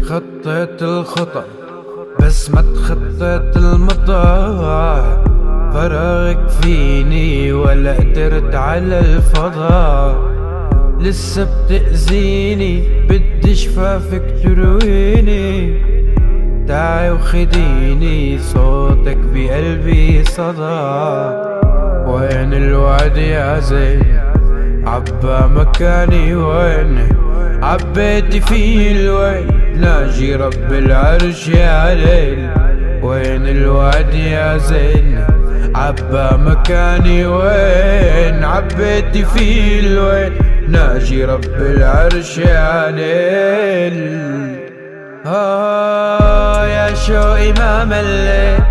خطيت الخطأ بس ما تخطيت المطار، فراغك فيني ولا قدرت على الفضاء. لسه بتأذيني بدي شفافك ترويني، تعي وخديني صوتك بقلبي صدى. وين الوعد يا زين عبا مكاني، وين عبيتي فيه الوين ناجي رب العرش يا ليل. وين الوعد يا زين عبا مكاني، وين عبيتي فيه الوين ناجي رب العرش يا ليل. يا شوقي ما مليت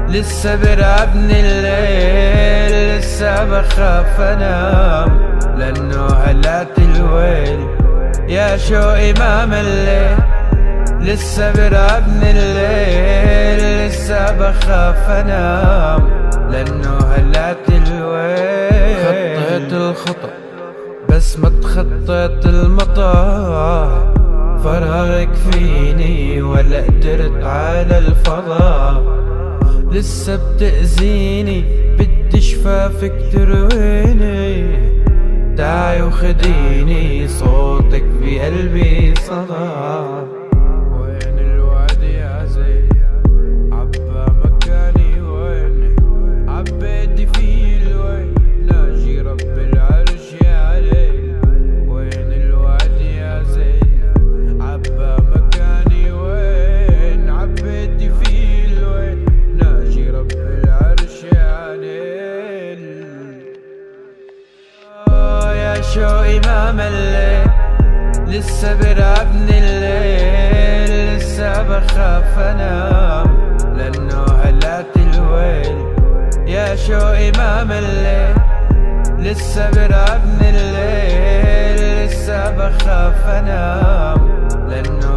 لسه برعبني الليل، لسه بخاف انام لانه هلات الويل. يا شوقي ما مليت لسه برعبني الليل، لسه بخاف انام لانه هلات الويل. خطيت الخطأ بس ما تخطيت المطار، فراغك فيني ولا قدرت على الفضاء. لسه بتأذيني بدي شفافك ترويني، تعي وخديني صوتك بقلبي صدى. وين الوعد يا زين عبا مكاني، وين عبيتي فيه الوين ناجي رب العرش يا ليل. وين الوعد يا زين عبا مكاني، وين عبيتي فيه الوين ناجي رب العرش يا ليل. يا شوقي ما مليت لسه برعبني الليل، لسه بخاف انام لانه هلات الويل. يا شوقي ما مليت لسه برعبني الليل، لسه بخاف انام لانه